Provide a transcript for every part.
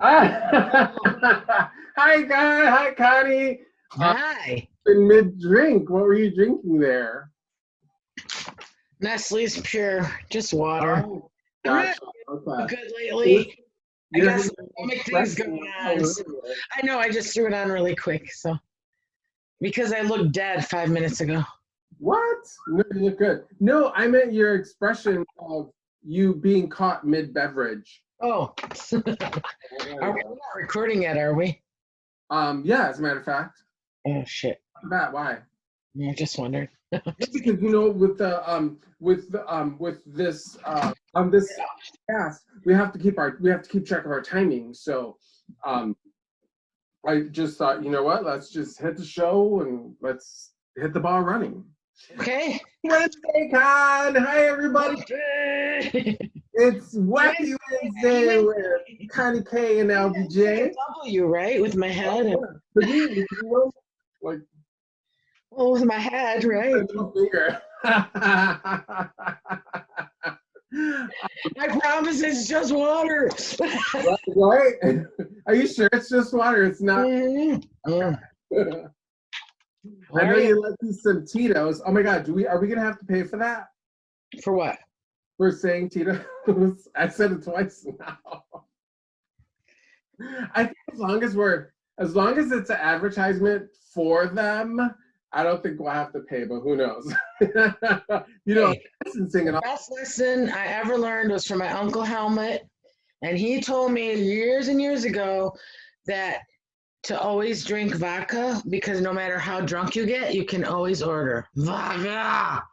Hi, guy. Hi, Connie. Hi. In mid-drink, what were you drinking there? Nestle's Pure, just water. Oh, I'm not gotcha. Okay. good lately. I You're got having some an stomach things espresso going a on. little So bit. I know I just threw it on really quick. So because I looked dead 5 minutes ago. What? No, you look good. No, I meant your expression of you being caught mid-beverage. Oh, are we not recording yet? Are we? Yeah, as a matter of fact. Oh shit! That why? I just wondered. Because with this cast, we have to keep track of our timing. So I just thought, you know what, let's just hit the show and let's hit the ball running. Okay. Wednesday, Con. Hi everybody. It's Wacky Wednesday with Connie K and LBJ. W, right? With my head. Like, well, with my head, right? I promise it's just water. Right? Are you sure it's just water? It's not. I know you like these some Tito's. Oh my God, are we gonna have to pay for that? For what? For saying Tito's? I said it twice now. I think as long as it's an advertisement for them, I don't think we'll have to pay, but who knows? The best lesson I ever learned was from my Uncle Helmut, and he told me years and years ago that to always drink vodka because no matter how drunk you get, you can always order vodka.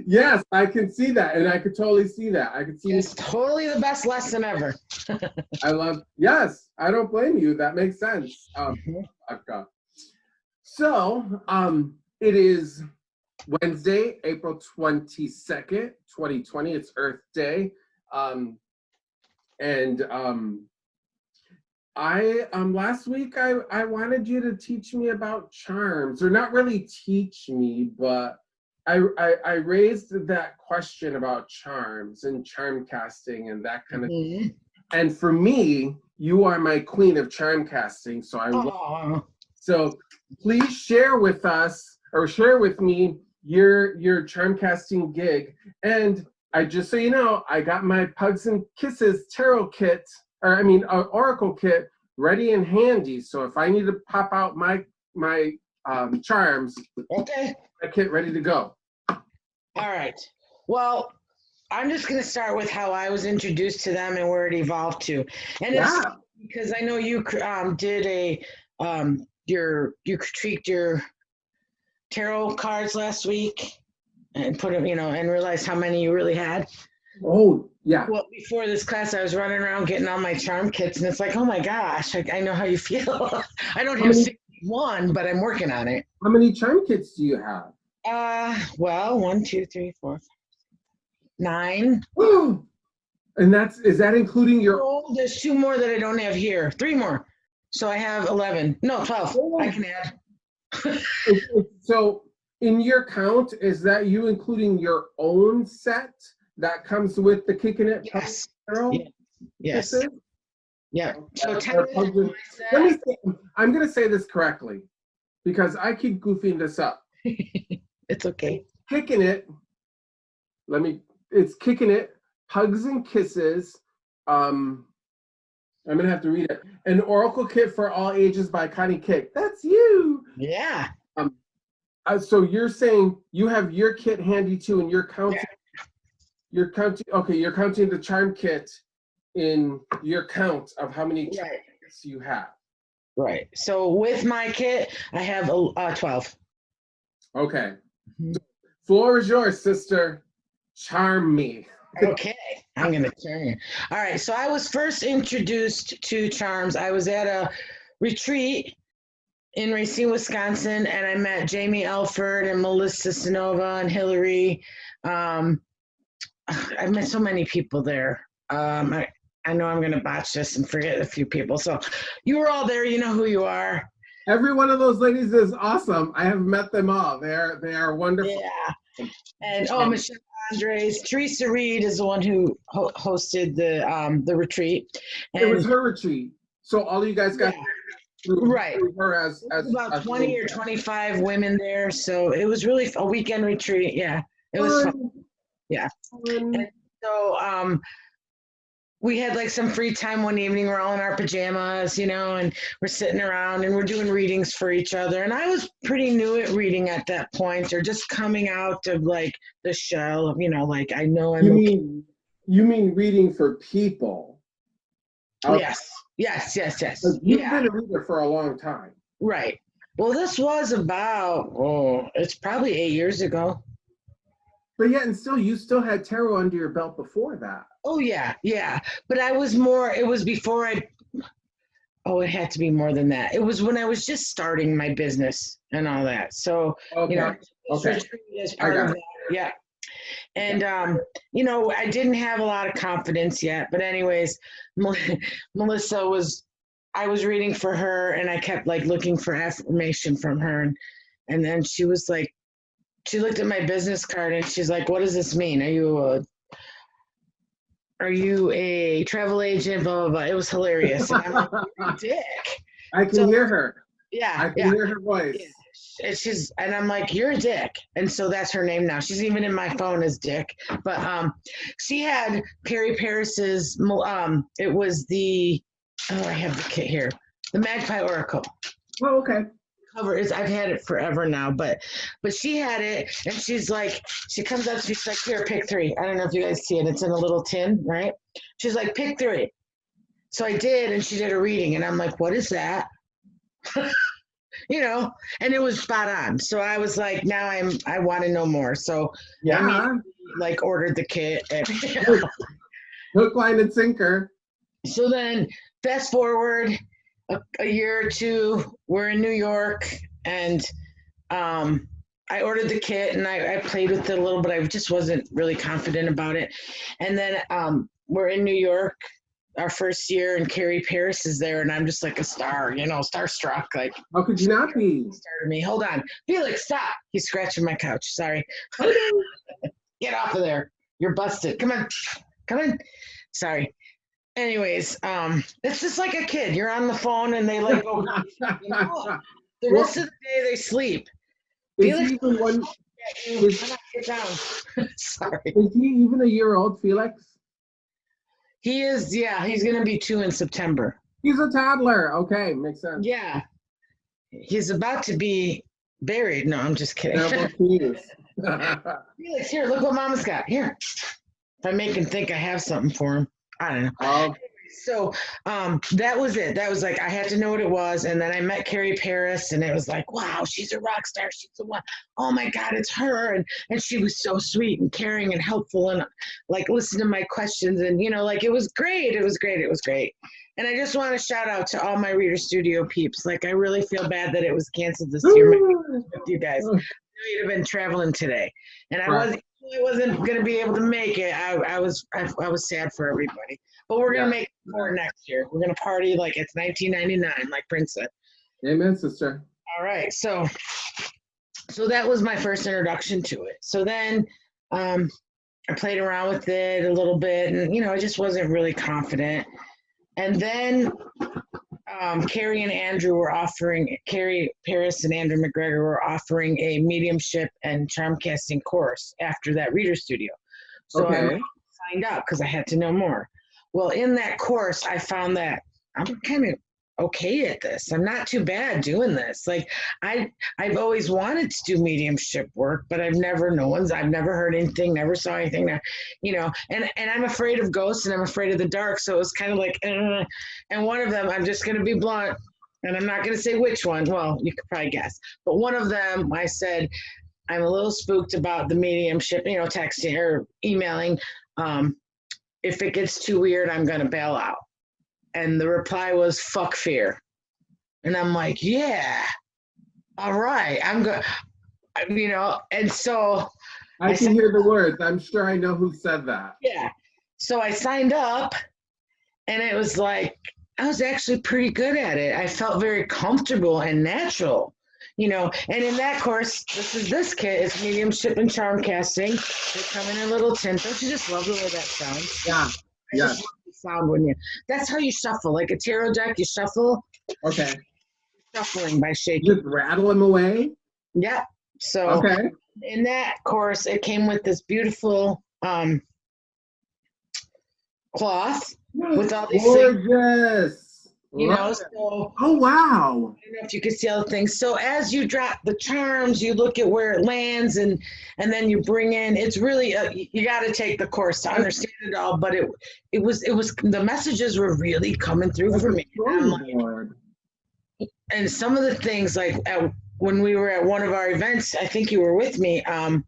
Yes, I can see that, and I could totally see that. I could see it's totally the best lesson ever. Yes, I don't blame you. That makes sense. So, it is Wednesday, April 22nd, 2020. It's Earth Day. I last week I wanted you to teach me about charms, or not really teach me, but I raised that question about charms and charm casting and that kind of thing. And for me, you are my queen of charm casting, so please share with us or share with me your charm casting gig. And I just so you know, I got my Pugs and Kisses tarot kit, oracle kit ready and handy. So if I need to pop out my charms, okay, my kit ready to go. All right. Well, I'm just going to start with how I was introduced to them and where it evolved to. And it's because I know you did you critiqued your tarot cards last week and put them, and realized how many you really had. Oh, yeah. Well, before this class, I was running around getting all my charm kits, and it's like, oh my gosh, I know how you feel. I don't have 61, but I'm working on it. How many charm kits do you have? Well, 1, 2, 3, 4, 5, 9. And is that including your? Oh, there's 2 more that I don't have here. 3 more. So I have 11. No, 12. I can add. So in your count, is that you including your own set that comes with the Kicking It? Yes. Yes. Yeah. So let me say, I'm going to say this correctly because I keep goofing this up. It's okay. Kicking It. It's Kicking It. Hugs and Kisses. I'm going to have to read it. An Oracle Kit for All Ages by Connie Kick. That's you. Yeah. So you're saying you have your kit handy too, and you're counting. Yeah. You're counting the charm kit in your count of how many kits you have. Right. So with my kit, I have 12. Okay. Floor is yours, sister. Charm me. Okay, I'm going to turn you. All right, so I was first introduced to charms. I was at a retreat in Racine, Wisconsin, and I met Jamie Elford and Melissa Sinova and Hillary. I met so many people there. I know I'm going to botch this and forget a few people. So you were all there. You know who you are. Every one of those ladies is awesome. I have met them all. They are wonderful. Yeah. And Michelle Andres. Teresa Reed is the one who hosted the retreat. It was And her retreat. So all you guys got right. through her as About 20 or 25 women there. So it was really a weekend retreat. Yeah. It was fun. Yeah. And so we had like some free time one evening. We're all in our pajamas, you know, and we're sitting around and we're doing readings for each other. And I was pretty new at reading at that point, or just coming out of like the shell of, you know, like I know I'm you mean reading for people? Okay. Yes. You've been a reader for a long time. Right. Well, this was about, it's probably 8 years ago. But yet and still, you still had tarot under your belt before that. Oh, yeah. But I was more, it was before it had to be more than that. It was when I was just starting my business and all that. So, you know, as part of that. Yeah. And, you know, I didn't have a lot of confidence yet. But anyways, Melissa I was reading for her and I kept like looking for affirmation from her. And then she was like, she looked at my business card and she's like, what does this mean? Are you a travel agent? Blah, blah, blah. It was hilarious. And I'm like, you're a dick. I can hear her. Yeah. I can hear her voice. Yeah. And I'm like, you're a dick. And so that's her name now. She's even in my phone as Dick. But she had Carrie Paris's, it was I have the kit here. The Magpie Oracle. Oh, okay. Cover is, I've had it forever now, but she had it and she's like, she comes up, she's like, here, pick 3. I don't know if you guys see it. It's in a little tin, right? She's like, pick 3. So I did, and she did a reading and I'm like, what is that? You know, and it was spot on. So I was like, now I want to know more. So I like ordered the kit and hook, line, and sinker. So then fast forward a year or two, we're in New York, and I ordered the kit and I played with it a little, but I just wasn't really confident about it. And then we're in New York our first year, and Carrie Paris is there, and I'm just like a star, you know, starstruck. Like, how could you not be? Started me. Hold on, Felix, stop! He's scratching my couch. Sorry. Get off of there. You're busted. Come on. Sorry. Anyways, it's just like a kid. You're on the phone and they like go. You know, the rest of the day they sleep. Felix, get down. Sorry. Is he even a year old, Felix? He is. Yeah, he's gonna be 2 in September. He's a toddler. Okay, makes sense. Yeah, he's about to be buried. No, I'm just kidding. Felix, here, look what Mama's got. Here, if I make him think I have something for him. I don't know. So that was it. That was like, I had to know what it was. And then I met Carrie Paris, and it was like, wow, she's a rock star. She's the one. Oh my God, it's her. And she was so sweet and caring and helpful, and like listened to my questions, and, you know, like it was great. It was great. And I just want to shout out to all my Reader Studio peeps. Like, I really feel bad that it was canceled this year with you guys. I know you'd have been traveling today, and I wasn't going to be able to make it. I was sad for everybody, but we're going to make it for next year. We're going to party like it's 1999, like Prince said. Amen, sister. All right. So that was my first introduction to it. So then I played around with it a little bit, and, you know, I just wasn't really confident. And then Carrie Paris and Andrew McGregor were offering a mediumship and charm casting course after that Reader Studio. So I signed up because I had to know more. Well, in that course, I found that I'm kind of okay at this. I'm not too bad doing this. Like, I've always wanted to do mediumship work, but I've never heard anything, never saw anything that, you know, and I'm afraid of ghosts and I'm afraid of the dark. So it was kind of like, and one of them, I'm just going to be blunt, and I'm not going to say which one. Well, you could probably guess, but one of them, I said, I'm a little spooked about the mediumship, you know, texting or emailing. If it gets too weird, I'm going to bail out. And the reply was, fuck fear. And I'm like, yeah, all right, I'm good. You know, and so I can hear the words. I'm sure I know who said that. Yeah. So I signed up, and it was like, I was actually pretty good at it. I felt very comfortable and natural. you know, and in that course, this kit is mediumship and charm casting. They come in a little tin. Don't you just love the way that sounds? Yeah. I just love the sound when you. That's how you shuffle, like a tarot deck. You shuffle. Okay. Shuffling by shaking. Just rattle them away. Yeah. So okay. In that course, it came with this beautiful cloth with all these gorgeous. You know, so oh wow! I don't know if you can see all the things. So as you drop the charms, you look at where it lands, and then you bring in. It's really you got to take the course to understand it all. But it was the messages were really coming through for me. And some of the things like when we were at one of our events, I think you were with me. I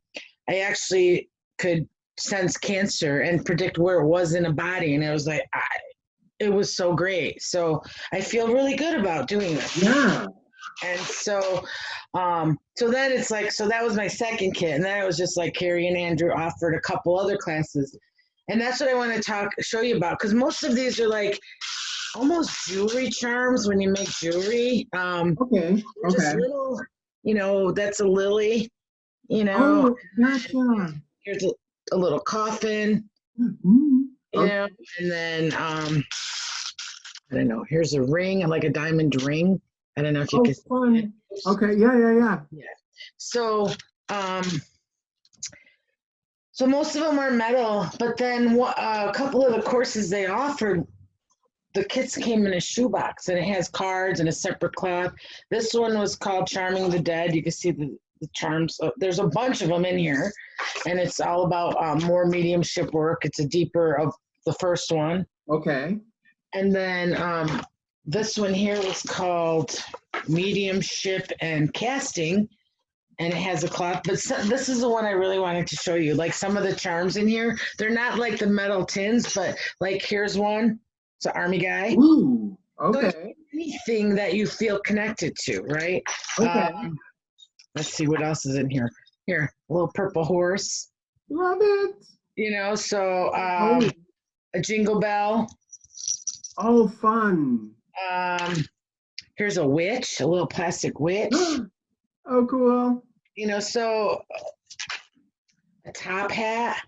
actually could sense cancer and predict where it was in a body, and it was like it was so great. So I feel really good about doing this. Yeah. And so then it's like, so that was my second kit. And then it was just like Carrie and Andrew offered a couple other classes. And that's what I want to show you about. Cause most of these are like almost jewelry charms when you make jewelry. Okay. Just little, you know, that's a lily, you know. Oh, gotcha. Here's a little coffin. Mm-hmm. You know, and then I don't know. Here's a ring, like a diamond ring. I don't know if you can see it. Okay, yeah. So, so most of them are metal, but then a couple of the courses they offered, the kits came in a shoebox, and it has cards and a separate cloth. This one was called Charming the Dead. You can see the charms. There's a bunch of them in here, and it's all about more mediumship work. It's a deeper of the first one. Okay. And then this one here was called Mediumship and Casting, and it has a cloth. But this is the one I really wanted to show you. Like some of the charms in here, they're not like the metal tins, but like here's one. It's an army guy. Ooh, okay. So anything that you feel connected to, right? Okay. Let's see what else is in here. Here, a little purple horse. Love it. You know, so a jingle bell. Oh, fun. Here's a witch, a little plastic witch. Oh, cool. You know, so a top hat.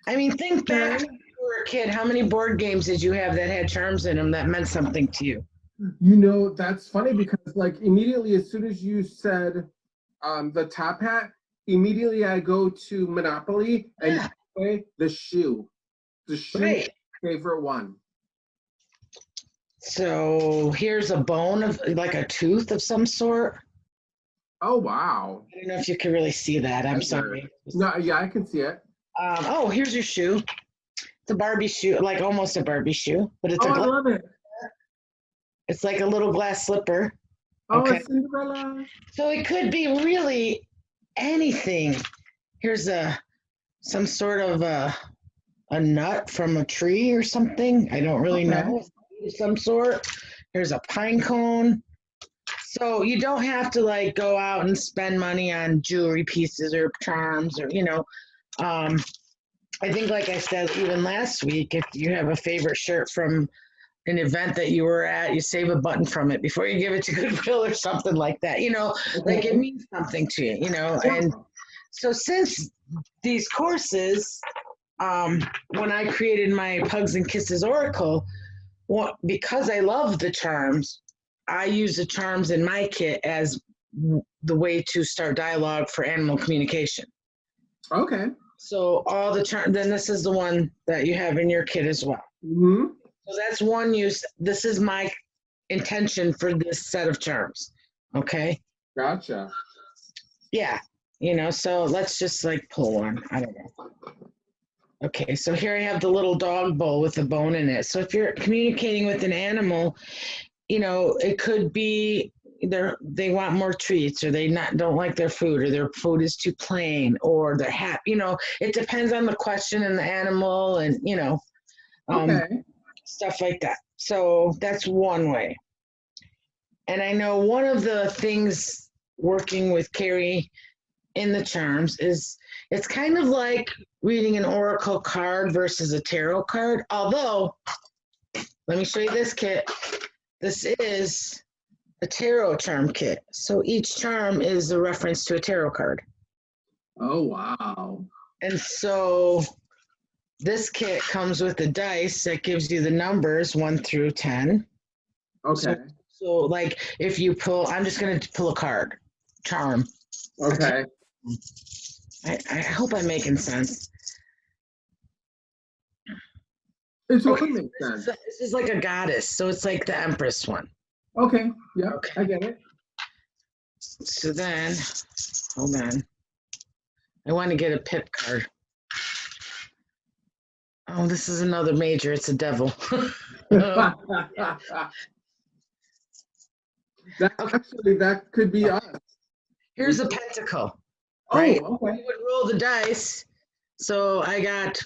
I mean, think back when you were a kid. How many board games did you have that had charms in them that meant something to you? You know, that's funny because like immediately as soon as you said the top hat, immediately I go to Monopoly and play the shoe. The shoe right. Favorite one. So here's a bone of like a tooth of some sort. Oh wow! I don't know if you can really see that. I'm sorry. No, yeah, I can see it. Oh, here's your shoe. It's a Barbie shoe, like almost a Barbie shoe, but it's I love it. It's like a little glass slipper. Oh, okay. It's Cinderella. So it could be really anything. Here's some sort of a nut from a tree or something. I don't really know. Some sort. Here's a pine cone. So you don't have to like go out and spend money on jewelry pieces or charms or, you know, I think like I said, even last week, if you have a favorite shirt from an event that you were at, you save a button from it before you give it to Goodwill or something like that, you know, like it means something to you, you know. And so since these courses, when I created my Pugs and Kisses Oracle, because I love the charms, I use the charms in my kit as the way to start dialogue for animal communication. Okay. So all the charms, then this is the one that you have in your kit as well. Mm-hmm. So that's one use. This is my intention for this set of charms. Okay. Gotcha. Yeah. You know, so let's just like pull one. I don't know. Okay, so here I have the little dog bowl with the bone in it. So if you're communicating with an animal, you know, it could be they want more treats, or they don't like their food, or their food is too plain, or they're happy. You know, it depends on the question and the animal, and you know, stuff like that. So that's one way. And I know one of the things working with Carrie in the charms is it's kind of like reading an oracle card versus a tarot card. Although, let me show you this kit. This is a tarot charm kit. So each charm is a reference to a tarot card. Oh, wow. And so this kit comes with a dice that gives you the numbers 1 through 10. Okay. So like if you pull, I'm just going to pull a card, charm. Okay. I hope I'm making sense. It Okay, totally makes sense. this is like a goddess. So it's like the Empress one. Okay. Yeah, Okay. I get it. So then, hold on. I want to get a pip card. Oh, this is another major. It's a devil. Actually, that could be us. Here's a pentacle. Oh, Right? okay. You would roll the dice. So I got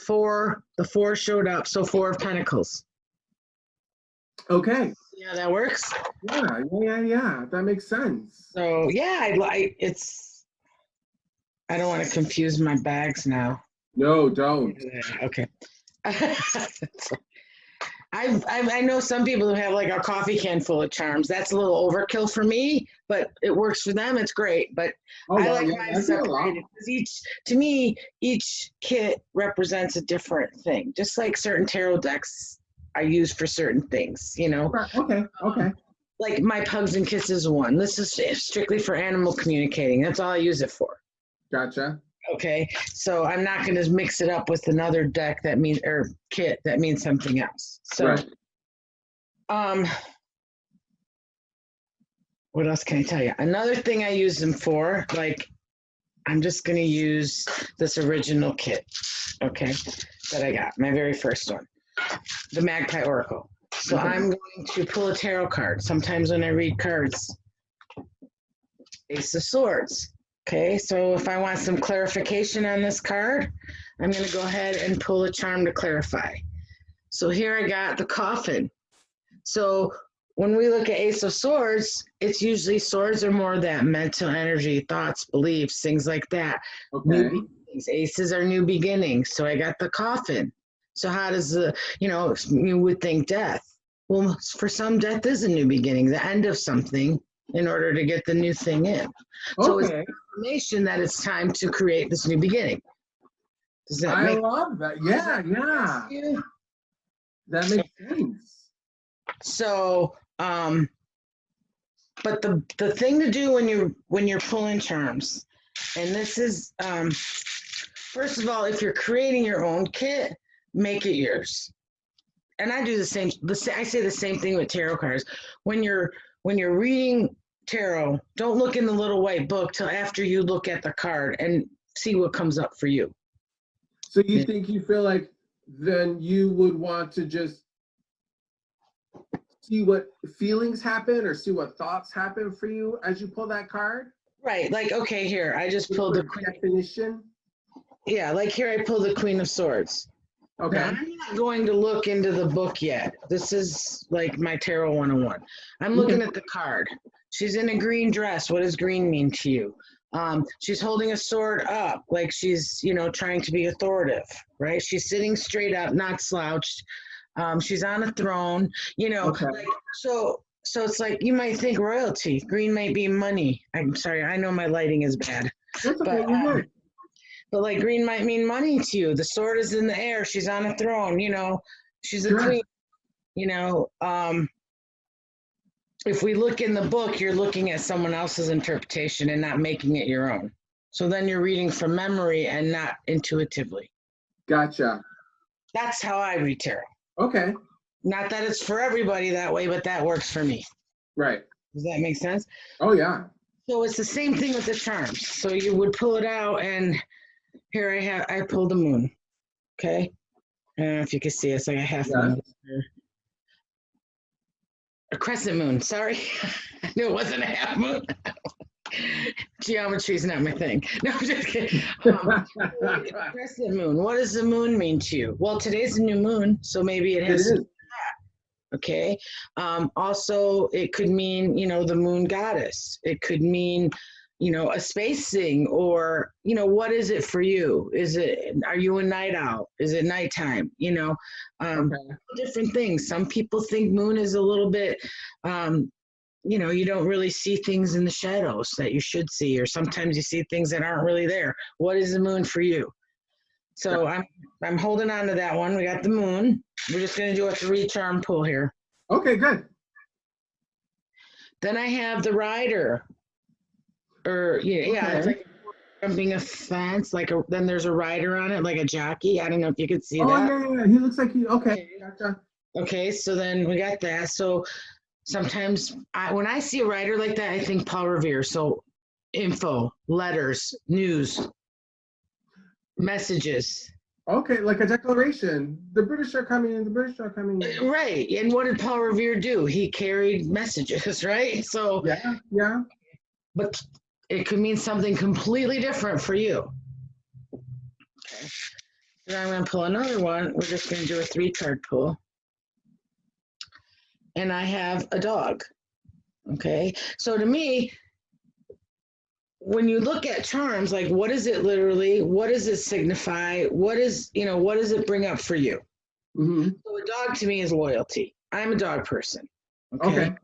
4. The 4 showed up. So 4 of pentacles. Okay. Yeah, that works. Yeah. That makes sense. So yeah, I don't want to confuse my bags now. No, don't. Okay. I know some people who have like a coffee can full of charms. That's a little overkill for me, but it works for them. It's great. But I like mine separated because to me, each kit represents a different thing. Just like certain tarot decks are used for certain things, you know. Right. Okay. Like my Pugs and Kisses one. This is strictly for animal communicating. That's all I use it for. Gotcha. Okay, so I'm not going to mix it up with another deck that means or kit that means something else. So, right. What else can I tell you? Another thing I use them for, like, I'm just going to use this original kit, okay, that I got, my very first one, the Magpie Oracle. So I'm going to pull a tarot card. Sometimes when I read cards, Ace of Swords. Okay, so if I want some clarification on this card, I'm going to go ahead and pull a charm to clarify. So here I got the Coffin. So when we look at Ace of Swords, it's usually swords are more that mental energy, thoughts, beliefs, things like that. Okay. New beginnings. Aces are new beginnings. So I got the Coffin. So how does you would think death. Well, for some, death is a new beginning, the end of something in order to get the new thing in. So it's information that it's time to create this new beginning. Does that I love that. Yeah. That makes sense. So, but the thing to do when you're pulling charms, and this is first of all, if you're creating your own kit, make it yours. And I do the same. I say the same thing with tarot cards. When you're reading tarot, don't look in the little white book till after you look at the card and see what comes up for you. So you think you feel like then you would want to just see what feelings happen or see what thoughts happen for you as you pull that card? Right. Like, okay, here, I just pulled the Queen. Definition? Yeah, like here I pulled the Queen of Swords. Okay. Now, I'm not going to look into the book yet. This is like my Tarot 101. I'm looking at the card. She's in a green dress. What does green mean to you? She's holding a sword up, like she's, trying to be authoritative, right? She's sitting straight up, not slouched. She's on a throne, Okay. like, so it's like, you might think royalty. Green might be money. I'm sorry. I know my lighting is bad. That's okay. But like green might mean money to you. The sword is in the air. She's on a throne, she's a queen, if we look in the book, you're looking at someone else's interpretation and not making it your own. So then you're reading from memory and not intuitively. Gotcha. That's how I read tarot. Okay. Not that it's for everybody that way, but that works for me. Right. Does that make sense? Oh, yeah. So it's the same thing with the charms. So you would pull it out, and here I pulled the moon. Okay. I don't know if you can see it. It's like a half moon. A crescent moon. Sorry. I knew it wasn't a half moon. Geometry is not my thing. No, I'm just kidding. Crescent moon. What does the moon mean to you? Well, today's a new moon, so maybe it has to do with that. Okay. Also, it could mean, the moon goddess. It could mean, a space thing, or, what is it for you? Are you a night owl? Is it nighttime? Different things. Some people think moon is a little bit you don't really see things in the shadows that you should see, or sometimes you see things that aren't really there. What is the moon for you? So I'm holding on to that one. We got the moon. We're just going to do a 3 charm pull here. Okay, good. Then I have the rider. It's like jumping a fence. Then there's a rider on it, like a jockey. I don't know if you could see that. Oh, yeah. He looks like okay. Gotcha. Okay, so then we got that. So sometimes when I see a rider like that, I think Paul Revere. So info, letters, news, messages. Okay, like a declaration. The British are coming. The British are coming. Right. And what did Paul Revere do? He carried messages, right? So yeah. But it could mean something completely different for you. Okay. Then I'm going to pull another one. We're just going to do a 3-card pull. And I have a dog. Okay. So to me, when you look at charms, like what is it literally? What does it signify? What does it bring up for you? Mm-hmm. So a dog to me is loyalty. I'm a dog person. Okay.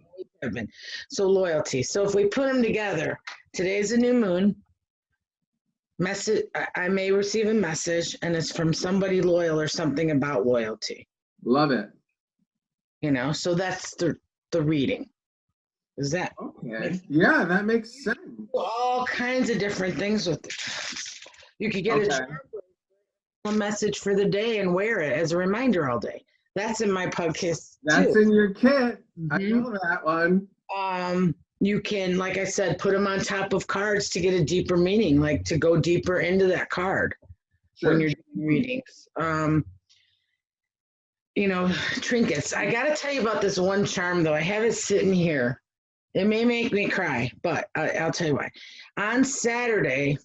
So loyalty. So if we put them together, today's a new moon. Message. I may receive a message, and it's from somebody loyal or something about loyalty. Love it. So that's the reading. Is that okay? Yeah, that makes sense. All kinds of different things with the charms. You could get a message for the day and wear it as a reminder all day. That's in my pug kit. That's in your kit. Mm-hmm. I know that one. You can, like I said, put them on top of cards to get a deeper meaning, like to go deeper into that card when you're doing readings. Trinkets. I got to tell you about this one charm, though. I have it sitting here. It may make me cry, but I'll tell you why. On Saturday,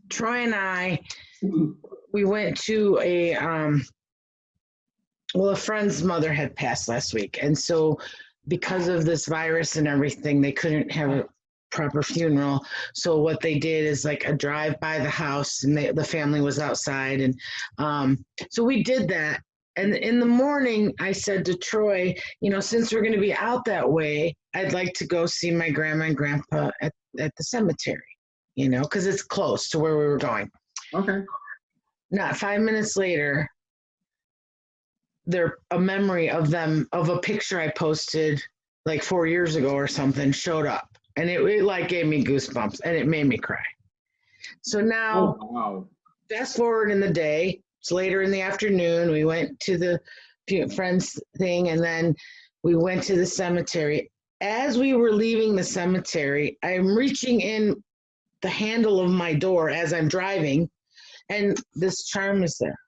Troy and I, we went to a friend's mother had passed last week. And so because of this virus and everything, they couldn't have a proper funeral. So what they did is like a drive by the house, and the family was outside. And so we did that. And in the morning, I said to Troy, since we're going to be out that way, I'd like to go see my grandma and grandpa at the cemetery, because it's close to where we were going. Okay. Not 5 minutes later, a memory of them, of a picture I posted like 4 years ago or something, showed up. And it like gave me goosebumps, and it made me cry. So now, fast forward in the day, it's later in the afternoon. We went to the friend's thing, and then we went to the cemetery. As we were leaving the cemetery, I'm reaching in the handle of my door as I'm driving, and this charm is there.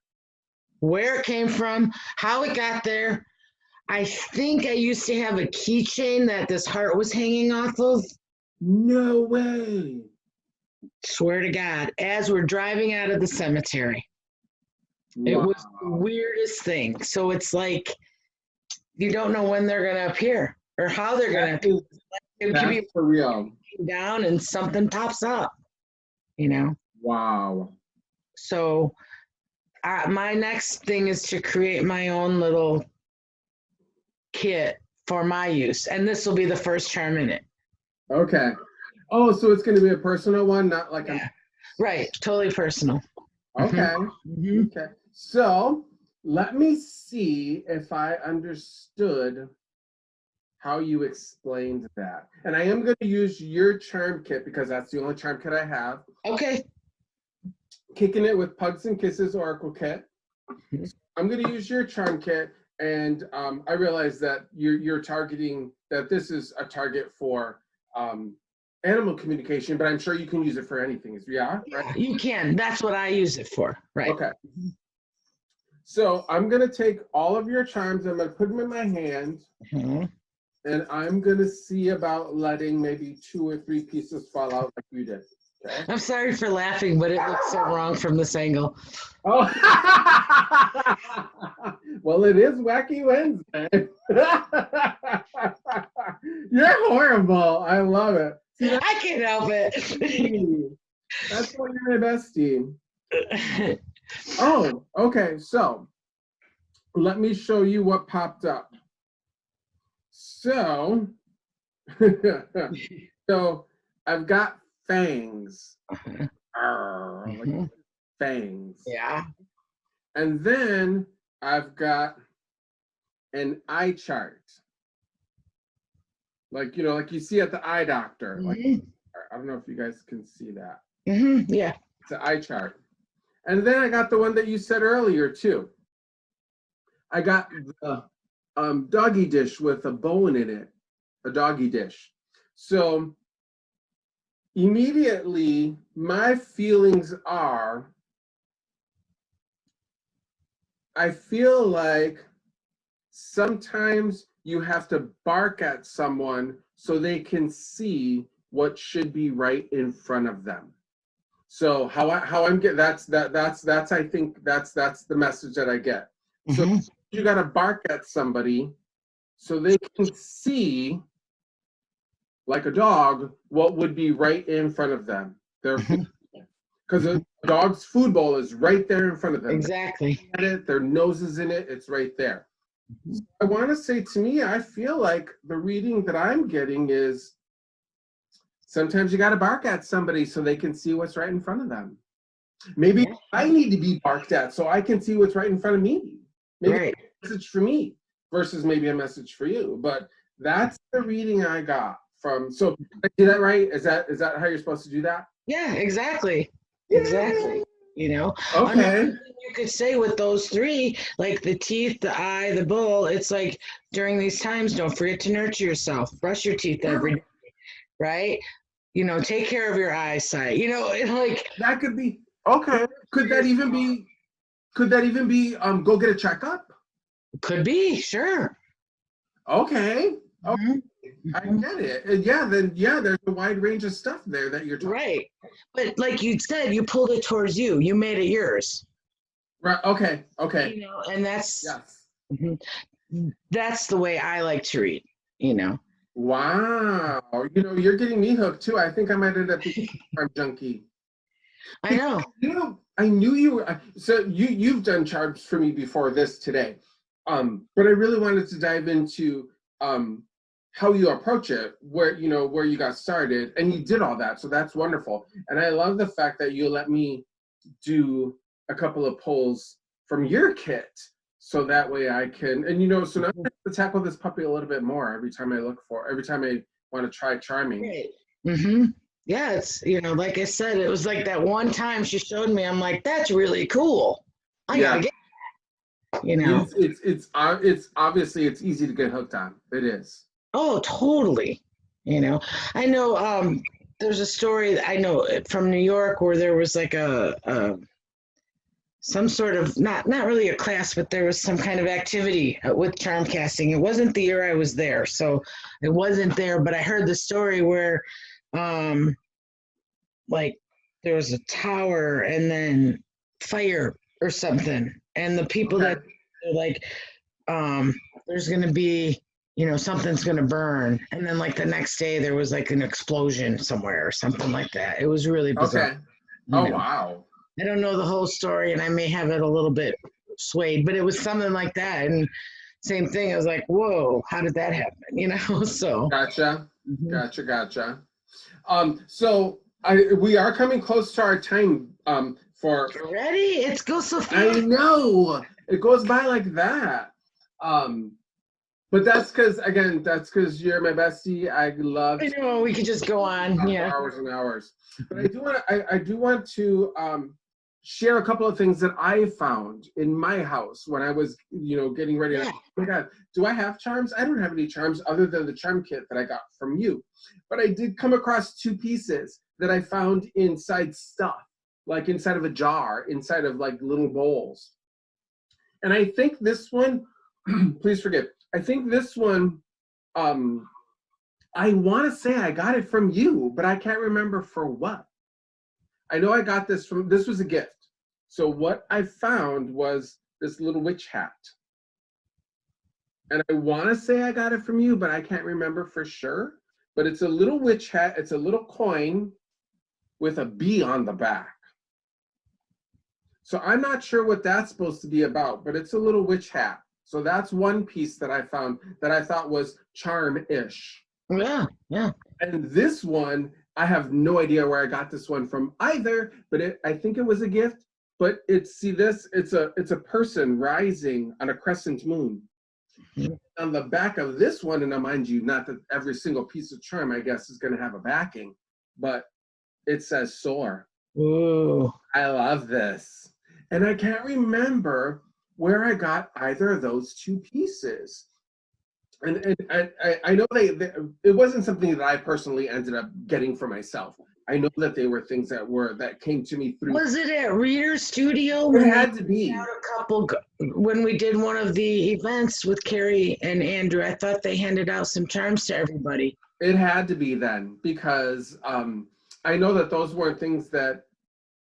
Where it came from, how it got there. I think I used to have a keychain that this heart was hanging off of. No way. Swear to God, as we're driving out of the cemetery. Wow. It was the weirdest thing. So it's like you don't know when they're going to appear or how they're going to appear. It could be for real. Down and something pops up, Wow. So my next thing is to create my own little kit for my use. And this will be the first charm in it. Okay. Oh, so it's going to be a personal one, not like Right. Totally personal. Okay. Mm-hmm. Okay. So let me see if I understood how you explained that. And I am going to use your charm kit because that's the only charm kit I have. Okay. Kicking it with Pugs and Kisses Oracle Kit. I'm going to use your charm kit, and I realize that you're targeting that this is a target for animal communication, but I'm sure you can use it for anything. Yeah, right? You can. That's what I use it for. Right. Okay. So I'm going to take all of your charms. I'm going to put them in my hand. Mm-hmm. And I'm going to see about letting maybe 2 or 3 pieces fall out like you did. Okay? I'm sorry for laughing, but it looks so wrong from this angle. Oh, well, it is Wacky Wednesday. You're horrible. I love it. See, I can't help it. That's why you're my bestie. Oh, okay. So let me show you what popped up. So So I've got fangs. Uh-huh. Like Mhm. fangs. Yeah. And then I've got an eye chart. Like, like you see at the eye doctor. Like, Hmm. I don't know if you guys can see that. Yeah. It's an eye chart. And then I got the one that you said earlier too. I got the doggy dish with a bone in it, a doggy dish. So immediately my feelings are, I feel like sometimes you have to bark at someone so they can see what should be right in front of them. So how I'm getting that's I think that's the message that I get. So Hmm. you got to bark at somebody so they can see, like a dog, what would be right in front of them. Their food, Hmm. because a dog's food bowl is right there in front of them. Exactly. They at it, their nose is in it, it's right there. Mhm. I want to say, to me, I feel like the reading that I'm getting is sometimes you got to bark at somebody so they can see what's right in front of them. Maybe Yeah. I need to be barked at so I can see what's right in front of me. Maybe Right. a message for me versus maybe a message for you. But that's the reading I got from. So did I do that right? Is that how you're supposed to do that? Yeah, exactly. Yeah. Exactly. You know, another Okay. thing you could say with those three, like the teeth, the eye, the bull, it's like during these times, don't forget to nurture yourself. Brush your teeth every day, right? Take care of your eyesight. Like That could be okay. Could that even be? Could that even be? Go get a checkup. could be, sure. Okay. Oh, Mhm. I Mhm. get it. And yeah, then yeah, there's a wide range of stuff there that you're talking. Right. But like you said, you pulled it towards you. You made it yours. Right. Okay. Okay. And that's Yes. mhm, that's the way I like to read, you know. Wow. You're getting me hooked too. I think I might end up being a charm junkie. I know. I knew you were. So you've done charms for me before this today, but I really wanted to dive into how you approach it, where you got started, and you did all that. So that's wonderful, and I love the fact that you let me do a couple of pulls from your kit, so that way I can, and so now I have to tackle this puppy a little bit more every time I want to try charming. Right. Hmm. Yeah, it's like I said, it was like that one time she showed me. I'm like, that's really cool. I gotta Yeah. get, you know. It's obviously it's easy to get hooked on. It is. Oh, totally. I know. There's a story I know from New York where there was like a some sort of not really a class, but there was some kind of activity with charm casting. It wasn't the year I was there, so it wasn't there. But I heard the story where, um, like there was a tower and then fire or something, and the people Okay. that are like, um, there's gonna be, something's gonna burn, and then like the next day there was like an explosion somewhere or something like that. It was really bizarre. Okay. You Oh know, wow. I don't know the whole story, and I may have it a little bit swayed, but it was something like that. And same thing. I was like, whoa, how did that happen? So. Gotcha. Mhm. Gotcha. So we are coming close to our time. For Ready? It's go so I fast. know it goes by like that. Um, but that's because you're my bestie. I love I know we could just go on. for Yeah. hours and hours. But I do want to share a couple of things that I found in my house when I was getting ready. Yeah. Oh my God, do I have charms? I don't have any charms other than the charm kit that I got from you. But I did come across two pieces that I found inside stuff, like inside of a jar, inside of like little bowls. And I think this one, please forgive. I think this one um I want to say I got it from you, but I can't remember for what. I know I got this was a gift. So what I found was this little witch hat. And I want to say I got it from you, but I can't remember for sure. But it's a little witch hat. It's a little coin with a bee on the back. So I'm not sure what that's supposed to be about, but it's a little witch hat. So that's one piece that I found that I thought was charm-ish. Yeah, yeah. And this one, I have no idea where I got this one from either, but I think it was a gift. But it's a person rising on a crescent moon. Mhm. On the back of this one, and now mind you, not that every single piece of charm, I guess, is going to have a backing, but it says soar. Ooh. I love this. And I can't remember where I got either of those two pieces. And I know it wasn't something that I personally ended up getting for myself. I know that they were things that came to me through. Was it at Reader Studio It when they had to be. had a couple when we did one of the events with Carrie and Andrew? I thought they handed out some charms to everybody. It had to be then, because I know that those weren't things that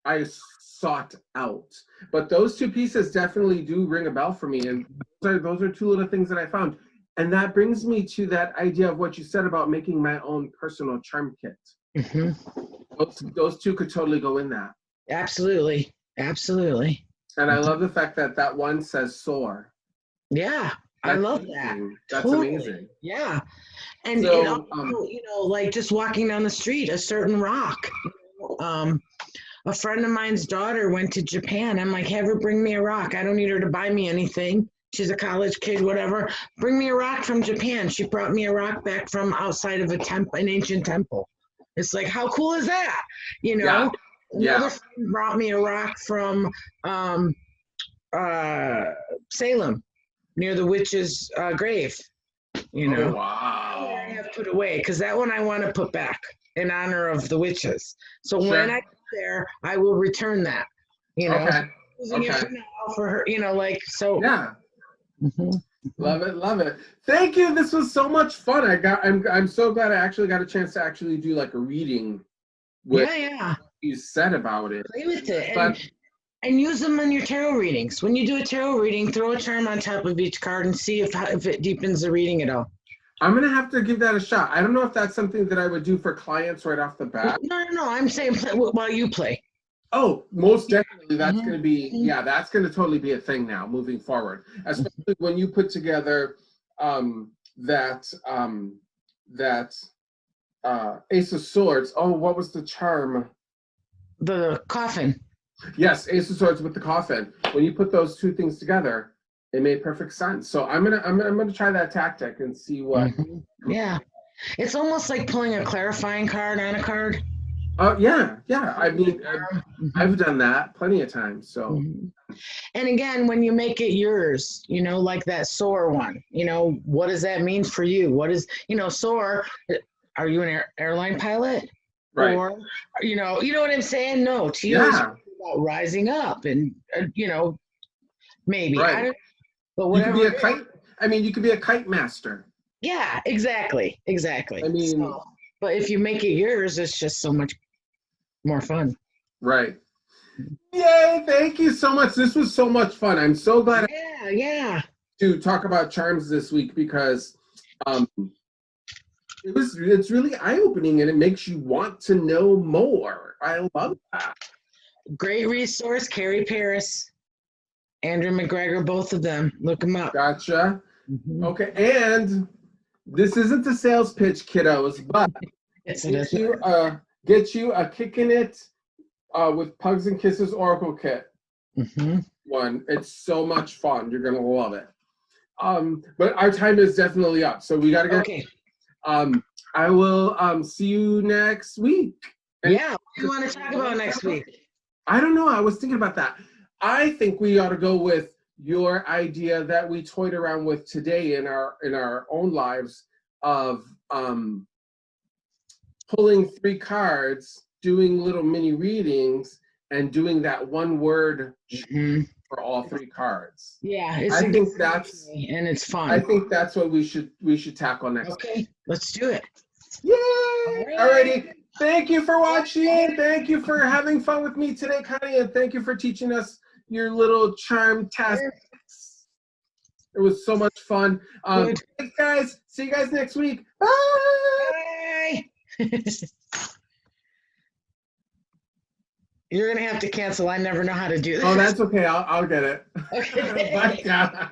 I sought out. But those two pieces definitely do ring a bell for me. And those are two little things that I found. And that brings me to that idea of what you said about making my own personal charm kit. Mm-hmm. Those two could totally go in that. Absolutely. Absolutely. And I love the fact that that one says soar. Yeah. I love that. That's Totally. amazing. Yeah. And So, it also, like just walking down the street, a certain rock. A friend of mine's daughter went to Japan. I'm like, have her bring me a rock. I don't need her to buy me anything. She's a college kid, whatever. Bring me a rock from Japan. She brought me a rock back from outside of an ancient temple. It's like, how cool is that? Yeah. Another friend brought me a rock from Salem, near the witch's grave. Oh, I have put away because that one I want to put back in honor of the witches. So when I get there, I will return that. Okay. Using it for now for her. So. Yeah. Mm-hmm. Love it. Thank you. This was so much fun. I'm so glad I actually got a chance to actually do like a reading with what you said about it. Play with it and use them in your tarot readings. When you do a tarot reading, throw a charm on top of each card and see if it deepens the reading at all. I'm gonna have to give that a shot. I don't know if that's something that I would do for clients right off the bat. No. I'm saying play while you play. Oh, most definitely. That's going to be, that's going to totally be a thing now moving forward. Especially when you put together that Ace of Swords. Oh, what was the charm? The coffin. Yes, Ace of Swords with the coffin. When you put those two things together, it made perfect sense. So I'm gonna try that tactic and see what. Mm-hmm. Yeah, it's almost like pulling a clarifying card on a card. Oh yeah. I mean, I've done that plenty of times. So, and again, when you make it yours, like that soar one, what does that mean for you? What is, soar? Are you an airline pilot? Right. Or, you know what I'm saying? No, to you, it's about rising up, and maybe. Right. I don't, but whatever. You could be a kite. I mean, you could be a kite master. Yeah, exactly. I mean. But if you make it yours, it's just so much more fun. Right. Yay, thank you so much. This was so much fun. I'm so glad to talk about charms this week because it's really eye-opening and it makes you want to know more. I love that. Great resource, Carrie Paris, Andrew McGregor, both of them. Look them up. Gotcha. Mm-hmm. Okay, and this isn't a sales pitch, kiddos, but get you a Kicking It with Pugs and Kisses Oracle Kit. One. It's so much fun. You're going to love it. But our time is definitely up, so we got to go. Okay. I will see you next week. And what do you want to talk about next week? I don't know. I was thinking about that. I think we ought to go with your idea that we toyed around with today in our own lives of pulling 3 cards, doing little mini readings, and doing that one word for all 3 cards. Yeah, I think that's and it's fun. I think that's what we should tackle next. Okay, let's do it. Yay! Alrighty. Thank you for watching. Thank you for having fun with me today, Connie, and thank you for teaching us your little charm tasks. It was so much fun. Thanks, guys. See you guys next week. Bye. You're gonna have to cancel. I never know how to do this. Oh, that's okay. I'll get it. Okay. Bye, guys.